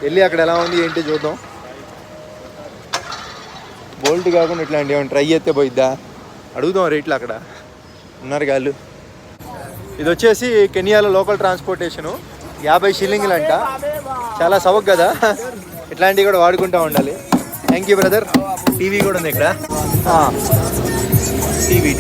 వెళ్ళి అక్కడ ఎలా ఉంది ఏంటి చూద్దాం. బోల్ట్ కాకుండా ఇట్లాంటి ఏమైనా ట్రై చేస్తే పోయిద్దా అడుగుదాం రేట్లు. అక్కడ ఉన్నారు గాళ్ళు. ఇది వచ్చేసి కెనియాలో లోకల్ ట్రాన్స్పోర్టేషను, 50 షిల్లింగ్లు అంట. చాలా సవక్ కదా, ఇట్లాంటివి కూడా వాడుకుంటూ ఉండాలి. Thank you brother. టీవీ కూడా ఉంది ఇక్కడ, టీవీ.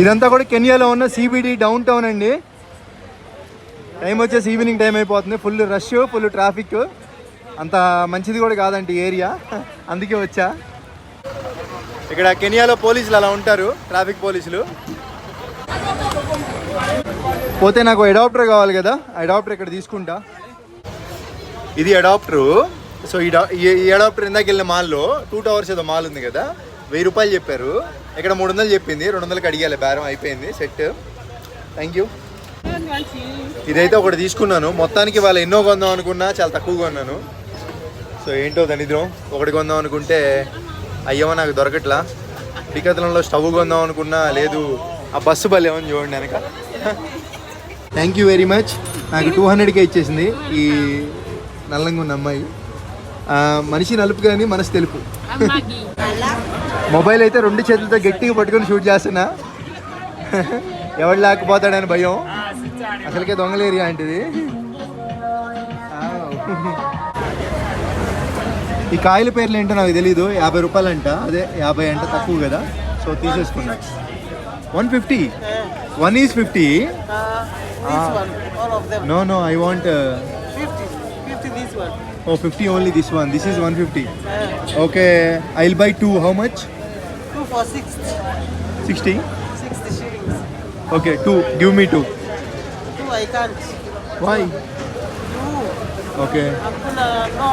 ఇదంతా కూడా కెన్యాలో ఉన్న సిబిడి డౌన్ టౌన్ అండి. టైం వచ్చేసి ఈవినింగ్ టైం అయిపోతుంది. Full rush, full traffic. అంత మంచిది కూడా కాదండి ఏరియా, అందుకే వచ్చా. ఇక్కడ కెన్యాలో పోలీసులు అలా ఉంటారు, ట్రాఫిక్ పోలీసులు. పోతే నాకు అడాప్టర్ కావాలి కదా, అడాప్టర్ ఇక్కడ తీసుకుంటా. ఇది అడాప్టరు. సో ఈ అడాప్టర్ ఇందాక వెళ్ళిన మాల్లో 2 టవర్స్ ఏదో మాల్ ఉంది కదా, 1000 రూపాయలు చెప్పారు. ఇక్కడ 300 చెప్పింది, 200కి అడిగాలి. బేరం అయిపోయింది, సెట్. Thank you. ఇదైతే ఒకటి తీసుకున్నాను. మొత్తానికి వాళ్ళు ఎన్నో కొందాం అనుకున్నా చాలా తక్కువగా ఉన్నాను. సో ఏంటో దరిద్రం, ఒకటి కొందాం అనుకుంటే అయ్యమో నాకు దొరకట్లా. డికత్లంలో స్టవ్ కొందాం అనుకున్నా లేదు. ఆ బస్సు బల్ ఏమని చూడండి వెనక. Thank you very much. నాకు 200కే ఇచ్చేసింది ఈ నల్లంగా ఉన్న అమ్మాయి. మనిషి నలుపు కానీ మనసు తెలుపు. మొబైల్ అయితే 2 చేతులతో గట్టిగా పట్టుకొని షూట్ చేస్తున్నా. ఎవడు లేకపోతాడని భయం. అసలుకే దొంగల ఏరియా అంటిది. ఈ కాయల పేర్లు ఏంటో నాకు తెలీదు. 50 రూపాయలు అంట, అదే 50 అంట, తక్కువ కదా. So తీసేసుకున్నా. 150. 1 is 50. No, I want 50 this one. Oh, 50 only this one. This is 150. Okay, I'll buy 2. How much? 2 for 60. 60? 60 shillings. Okay, 2. Give me 2. 2 I can't. Why? 2. Okay. I'm gonna no.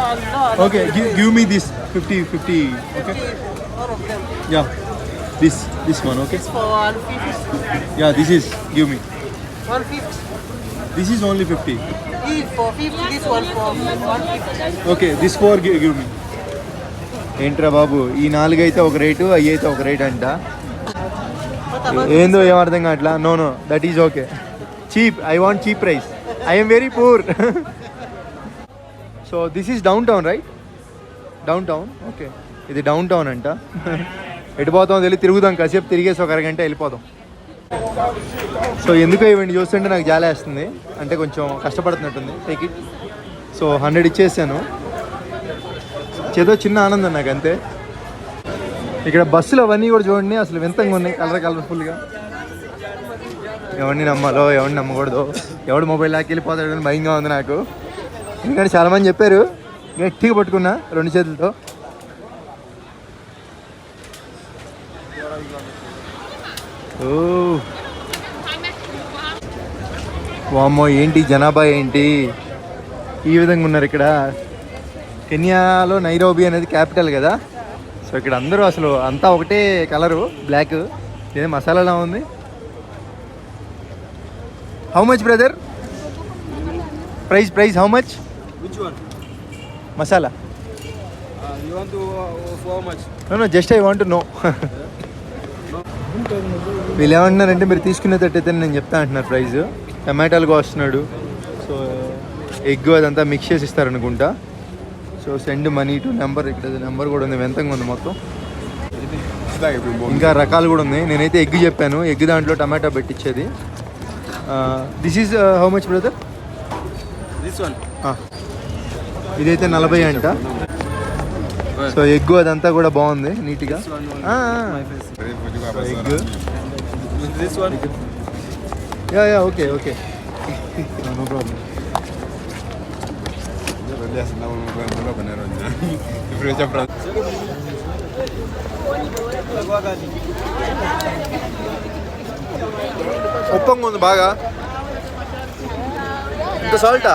Okay, give me this 50. Okay. 50, all of them. Yeah. This one, okay? This for 150. Yeah, this is. Give me. 150. This is only 50. This for 50. This one for 150. Okay, this 4 give me. ఏంట్రా బాబు, ఈ 4 అయితే ఒక rate, అవి అయితే ఒక rate అంట. What about ఏందో ఏం అర్థం కావట్లా. No, that is okay. Cheap. I want cheap price. I'm very poor. So this is down town right? Down town. Okay, ఇది డౌన్ టౌన్ అంట. ఎటు పోతామో తెలియదు, తిరుగుదాం కాసేపు, తిరిగేసి ఒక అరగంట వెళ్ళిపోదాం. సో ఎందుకో ఇవన్నీ చూస్తుంటే నాకు జాలేస్తుంది, అంటే కొంచెం కష్టపడుతున్నట్టుంది. Take it. సో 100 ఇచ్చేసాను, చేదో చిన్న ఆనందం నాకు అంతే. ఇక్కడ బస్సులు అవన్నీ కూడా చూడండి, అసలు వింతంగా ఉన్నాయి, కలర్ఫుల్గా. ఎవరిని నమ్మాలో ఎవరిని నమ్మకూడదు, ఎవడు మొబైల్ లాక్కి వెళ్ళిపోతాడని భయంగా ఉంది నాకు. ఎందుకంటే చాలామంది చెప్పారు, గట్టిగా పట్టుకున్నా 2 చేతులతో. ఓ వామ్మో, ఏంటి జనాభా ఏంటి ఈ విధంగా ఉన్నారు ఇక్కడ. కెన్యాలో నైరోబీ అనేది క్యాపిటల్ కదా. సో ఇక్కడ అందరూ అసలు అంతా ఒకటే కలరు, బ్లాక్. ఇదే మసాలాలా ఉంది. How much brother? Price how much? Which one? Masala. You want to for how much? No just I want no. వీళ్ళు ఏమంటున్నారంటే మీరు తీసుకునేటట్టయితే నేను చెప్తా అంటున్నారు ప్రైస్. టమాటాలు వస్తున్నాడు. సో ఎగ్ అదంతా మిక్స్ చేసి ఇస్తారనుకుంటా. So send money to number, ఇక్కడ నెంబర్ కూడా ఉంది, వింతంగా ఉంది మొత్తం. ఇంకా రకాలు కూడా ఉన్నాయి. నేనైతే ఎగ్ చెప్పాను, ఎగ్ దాంట్లో టమాటా పెట్టించేది. This is how much brother? This one. ఇదైతే 40 అంట. సో ఎగ్ అదంతా కూడా బాగుంది, నీట్గా. Egg This one. Yeah okay no problem. ఉప్పంగా ఉంది బాగా. ఇంత సాల్టా?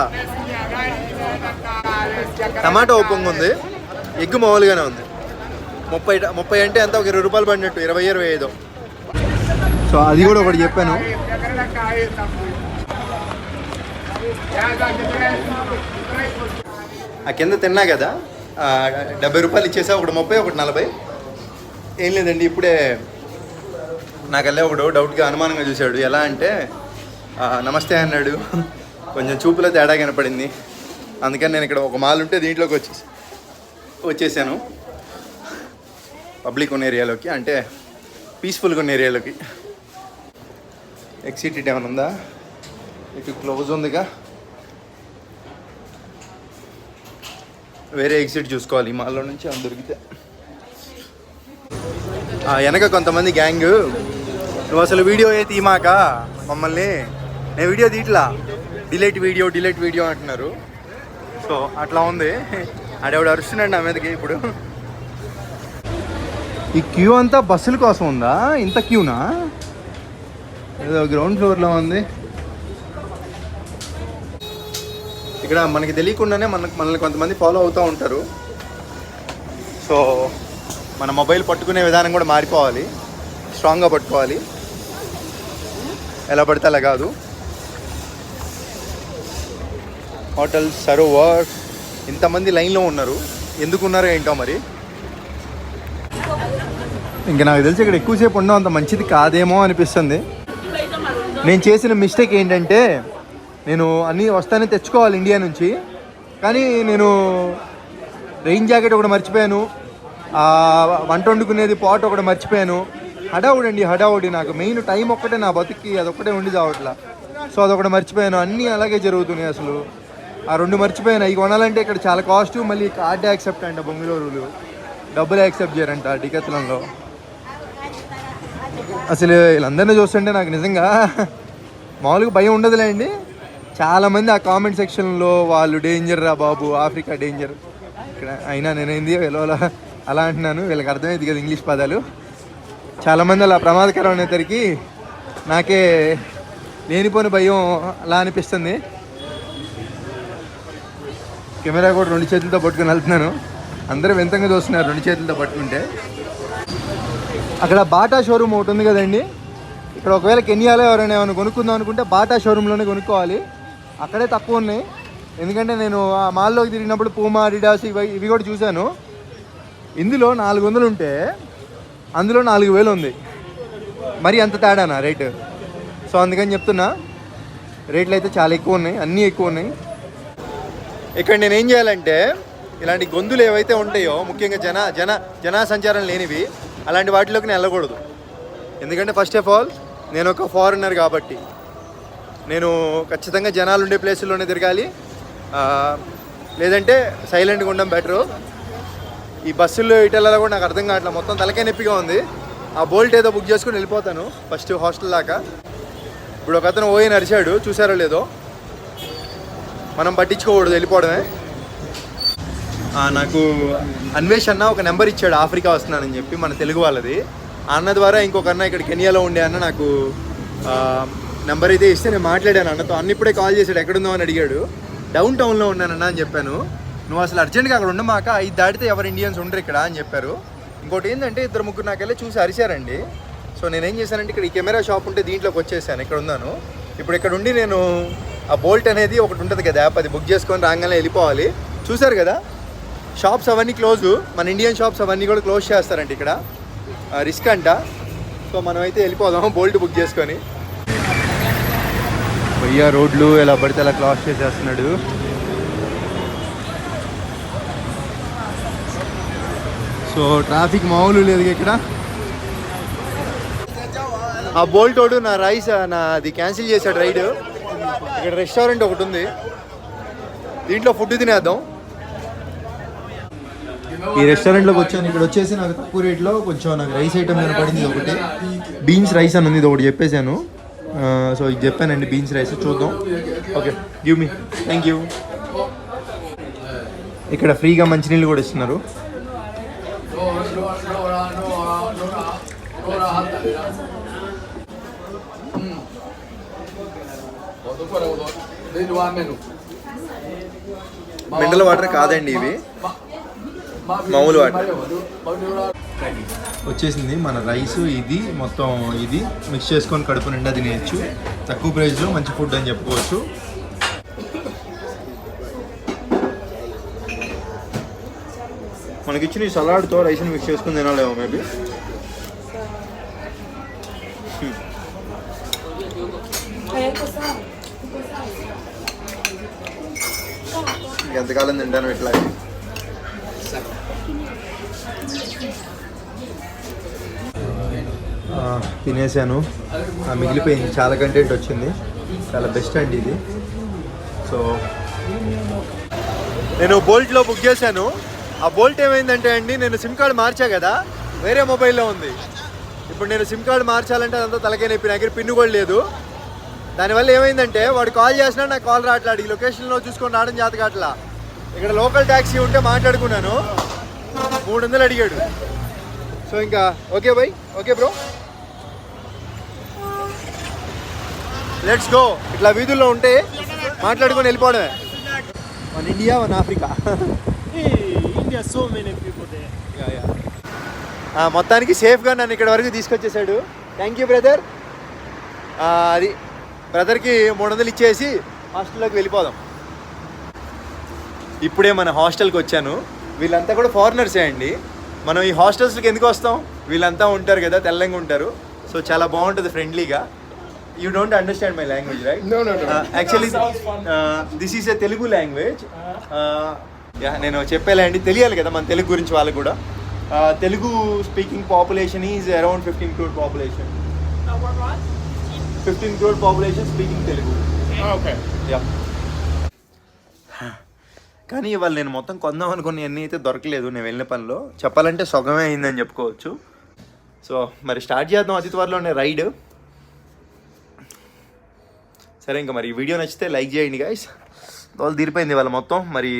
టమాటో ఉప్పంగా ఉంది, ఎగ్ మామూలుగానే ఉంది. 30 అంటే ఎంత, ఒక 20 రూపాయలు పడినట్టు, 20-25. సో అది కూడా ఒకటి చెప్పాను. ఆ కింద తిన్నా కదా, 70 రూపాయలు ఇచ్చేసా, ఒకటి 30, ఒకటి 40. ఏం లేదండి, ఇప్పుడే నాకల్లే ఒకడు డౌట్గా అనుమానంగా చూశాడు. ఎలా అంటే నమస్తే అన్నాడు, కొంచెం చూపులో తేడా కనపడింది. అందుకని నేను ఇక్కడ ఒక మాల్ ఉంటే దీంట్లోకి వచ్చేసాను, పబ్లిక్ ఉన్న ఏరియాలోకి, అంటే పీస్ఫుల్గా ఉన్న ఏరియాలోకి. ఎగ్జిట్ ఏమైనా ఉందా? ఇటు క్లోజ్ ఉందిగా, వేరే ఎగ్జిట్ చూసుకోవాలి ఈ మాల్లో నుంచి. అని దొరికితే వెనక కొంతమంది గ్యాంగ్, నువ్వు అసలు వీడియో తీమాక మమ్మల్ని, నేను వీడియో తీయట్లా, డిలీట్ వీడియో అంటున్నారు. సో అట్లా ఉంది. ఆడేవాడు అరుస్తున్నాడు నా మీదకి. ఇప్పుడు ఈ క్యూ అంతా బస్సుల కోసం ఉందా? ఇంత క్యూనా? ఏదో గ్రౌండ్ ఫ్లోర్లో ఉంది. ఇక్కడ మనకి తెలియకుండానే మనల్ని కొంతమంది ఫాలో అవుతూ ఉంటారు. సో మన మొబైల్ పట్టుకునే విధానం కూడా మారిపోవాలి, స్ట్రాంగ్గా పట్టుకోవాలి, ఎలా పడితే అలా కాదు. హోటల్ సరోవర్, ఇంతమంది లైన్లో ఉన్నారు, ఎందుకున్నారో ఏంటో మరి. ఇంకా నాకు తెలిసి ఇక్కడ ఎక్కువసేపు ఉండడం అంత మంచిది కాదేమో అనిపిస్తుంది. నేను చేసిన మిస్టేక్ ఏంటంటే, నేను అన్నీ వస్తానే తెచ్చుకోవాలి ఇండియా నుంచి, కానీ నేను రెయిన్ జాకెట్ ఒకటి మర్చిపోయాను, వంట వండుకునేది పాట్ ఒకటి మర్చిపోయాను. హడావుడి నాకు మెయిన్ టైం ఒక్కటే నా బతుకి, అదొక్కటే ఉండి చావట్లా. సో అదొకటి మర్చిపోయాను. అన్నీ అలాగే జరుగుతున్నాయి. అసలు ఆ 2 మర్చిపోయాను. అవి కొనాలంటే ఇక్కడ చాలా కాస్ట్, మళ్ళీ కార్డ్ యాక్సెప్ట్ అంట బొంగులూరులు, డబ్బులు యాక్సెప్ట్ చేయరంట డికెత్లంలో. అసలు వీళ్ళందరినీ చూస్తుంటే నాకు నిజంగా మామూలుగా భయం ఉండదులే అండి. చాలామంది ఆ కామెంట్ సెక్షన్లో వాళ్ళు డేంజర్ రా బాబు, ఆఫ్రికా డేంజర్. ఇక్కడ అయినా నేనేంది వీళ్ళ అలా అంటున్నాను, వీళ్ళకి అర్థమైంది కదా ఇంగ్లీష్ పదాలు. చాలామంది అలా ప్రమాదకరం అనేసరికి నాకే లేనిపోని భయం అలా అనిపిస్తుంది. కెమెరా కూడా 2 చేతులతో పట్టుకుని వెళ్తున్నాను. అందరూ వింతంగా చూస్తున్నారు 2 చేతులతో పట్టుకుంటే. అక్కడ బాటా షోరూమ్ ఒకటి ఉంది కదండి. ఇక్కడ ఒకవేళ కెన్యాలో ఎవరైనా ఏమైనా కొనుక్కుందాం అనుకుంటే బాటా షోరూంలోనే కొనుక్కోవాలి, అక్కడే తక్కువ ఉన్నాయి. ఎందుకంటే నేను ఆ మాల్లోకి తిరిగినప్పుడు పూమా, అడిడాస్ ఇవి కూడా చూశాను. ఇందులో 400 ఉంటే అందులో 4000 ఉంది. మరి అంత తేడానా రేటు? సో అందుకని చెప్తున్నా, రేట్లు అయితే చాలా ఎక్కువ ఉన్నాయి, అన్నీ ఎక్కువ ఉన్నాయి. ఇక్కడ నేను ఏం చేయాలంటే, ఇలాంటి గొంతులు ఏవైతే ఉంటాయో, ముఖ్యంగా జన సంచారం లేనివి, అలాంటి వాటిలోకి నేను వెళ్ళకూడదు. ఎందుకంటే ఫస్ట్ ఆఫ్ ఆల్ నేను ఒక ఫారినర్ కాబట్టి నేను ఖచ్చితంగా జనాలు ఉండే ప్లేసుల్లోనే తిరగాలి. లేదంటే సైలెంట్గా ఉండడం బెటరు. ఈ బస్సుల్లో ఇటెల్లలో కూడా నాకు అర్థం కావట్లేదు, మొత్తం తలకాయ నొప్పిగా ఉంది. ఆ బోల్ట్ ఏదో బుక్ చేసుకుని వెళ్ళిపోతాను ఫస్ట్ హాస్టల్ దాకా. ఇప్పుడు ఒక అతను ఓయి నడిచాడు, చూసారో లేదో, మనం పట్టించుకోకూడదు, వెళ్ళిపోవడమే. నాకు అన్వేష్ అన్న ఒక నెంబర్ ఇచ్చాడు, ఆఫ్రికా వస్తున్నానని చెప్పి, మన తెలుగు వాళ్ళది. ఆ అన్న ద్వారా ఇంకొక అన్న ఇక్కడ కెనియాలో ఉండే అన్న నాకు నెంబర్ అయితే ఇస్తే నేను మాట్లాడాను అన్నతో. అన్న ఇప్పుడే కాల్ చేశాడు, ఎక్కడుందో అని అడిగాడు. డౌన్ టౌన్లో ఉన్నానన్న అని చెప్పాను. నువ్వు అసలు అర్జెంట్గా అక్కడ ఉండమాక, 5 దాటితే ఎవరు ఇండియన్స్ ఉండరు ఇక్కడ అని చెప్పారు. ఇంకోటి ఏంటంటే 2-3 నాకెళ్ళి చూసి అరిచారండి. సో నేనేం చేశానంటే ఇక్కడ ఈ కెమెరా షాప్ ఉంటే దీంట్లోకి వచ్చేసాను, ఇక్కడ ఉన్నాను. ఇప్పుడు ఇక్కడ ఉండి నేను ఆ బోల్ట్ అనేది ఒకటి ఉంటుంది కదా యాప్, అది బుక్ చేసుకొని రాగానే వెళ్ళిపోవాలి. చూసారు కదా షాప్స్ అవన్నీ క్లోజు, మన ఇండియన్ షాప్స్ అవన్నీ కూడా క్లోజ్ చేస్తారంట ఇక్కడ, రిస్క్ అంట. సో మనమైతే వెళ్ళిపోదాం బోల్ట్ బుక్ చేసుకొని. భయ్యా రోడ్లు ఎలా పడితే అలా క్లాస్ చేసేస్తున్నాడు. సో ట్రాఫిక్ మామూలు లేదు ఇక్కడ. ఆ బోల్ట్ వాడు నా రైస్ అది క్యాన్సిల్ చేశాడు రైడ్. ఇక్కడ రెస్టారెంట్ ఒకటి ఉంది, దీంట్లో ఫుడ్ తినేద్దాం. ఈ రెస్టారెంట్లోకి వచ్చాను. ఇక్కడ వచ్చేసి నాకు తక్కువ రేట్లో కొంచెం నాకు రైస్ ఐటమ్ మీద పడింది ఒకటి, బీన్స్ రైస్ అని ఉంది, ఇది ఒకటి చెప్పేశాను. సో ఇది చెప్పానండి, బీన్స్ రైస్. చూద్దాం. Okay, give me. Thank you. ఇక్కడ ఫ్రీగా మంచినీళ్ళు కూడా ఇస్తున్నారు. మినరల్ వాటర్ కాదండి ఇవి, మామూలు వాటర్. వచ్చేసింది మన రైస్, ఇది మొత్తం ఇది మిక్స్ చేసుకొని కడుపు నిండా తినేయచ్చు. తక్కువ ప్రైస్లో మంచి ఫుడ్ అని చెప్పుకోవచ్చు. మనకిచ్చిన ఈ సలాడ్తో రైస్ని మిక్స్ చేసుకుని తినాలేమో మేబీ. ఎంతకాలం తింటాను ఇట్లా. తినేసాను, మిగిలిపోయింది, చాలా కంటెంట్ వచ్చింది, చాలా బెస్ట్ అండి ఇది. సో నేను బోల్ట్లో బుక్ చేశాను. ఆ బోల్ట్ ఏమైందంటే అండి, నేను సిమ్ కార్డు మార్చా కదా, వేరే మొబైల్లో ఉంది. ఇప్పుడు నేను సిమ్ కార్డు మార్చాలంటే అదంతా తలకే నొప్పి, నా దగ్గర పిన్ను కూడా లేదు. దానివల్ల ఏమైందంటే వాడు కాల్ చేసినా నాకు కాల్ రావట్లేదు, ఈ లొకేషన్లో చూసుకొని రావడం చేత కావట్లా. ఇక్కడ లోకల్ ట్యాక్సీ ఉంటే మాట్లాడుకున్నాను, 300 అడిగాడు. సో ఇంకా okay by, okay bro, let's go. ఇట్లా వీధుల్లో ఉంటే మాట్లాడుకొని వెళ్ళిపోవడమే. One India, one Africa. India, so many people there. మొత్తానికి సేఫ్గా నన్ను ఇక్కడ వరకు తీసుకొచ్చేసాడు. Thank you brother. అది బ్రదర్కి 300 ఇచ్చేసి హాస్టల్లోకి వెళ్ళిపోదాం. ఇప్పుడే మన హాస్టల్కి వచ్చాను. వీళ్ళంతా కూడా ఫారినర్సే అండి. మనం ఈ హాస్టల్స్కి ఎందుకు వస్తాం, వీళ్ళంతా ఉంటారు కదా, తెల్లంగా ఉంటారు. సో చాలా బాగుంటుంది, ఫ్రెండ్లీగా. You don't understand my language right? No. Actually this is a Telugu language. నేను చెప్పేలాండి, తెలియాలి కదా మన తెలుగు గురించి వాళ్ళకు కూడా. Telugu speaking population is around 15 crore population. 15 crore population speaking Telugu. Okay. Yeah. కానీ ఇవాళ నేను మొత్తం కొందాం అనుకుని అన్నీ అయితే దొరకలేదు నేను వెళ్ళిన పనిలో. చెప్పాలంటే సగమే అయిందని చెప్పుకోవచ్చు. సో మరి స్టార్ట్ చేద్దాం అతి త్వరలోనే రైడ్. సరే, ఇంకా మరి ఈ వీడియో నచ్చితే లైక్ చేయండి గైస్. దోలు తీరిపోయింది ఇవాళ మొత్తం. మరి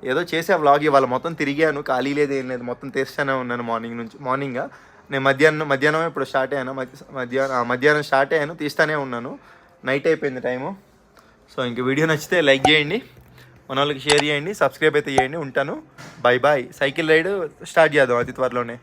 ఏదో చేసే వ్లాగ్ ఇవాళ మొత్తం తిరిగాను, ఖాళీ లేదు ఏం లేదు, మొత్తం తీస్తూనే ఉన్నాను మార్నింగ్గా. నేను మధ్యాహ్నం ఇప్పుడు స్టార్ట్ అయ్యాను, మధ్యాహ్నం స్టార్ట్ అయ్యాను, తీస్తూనే ఉన్నాను. నైట్ అయిపోయింది టైము. సో ఇంక వీడియో నచ్చితే లైక్ చేయండి, మన వాళ్ళకి షేర్ చేయండి, సబ్స్క్రైబ్ అయితే చేయండి. ఉంటాను, bye bye. Cycle ride start చేద్దాం అతి త్వరలోనే.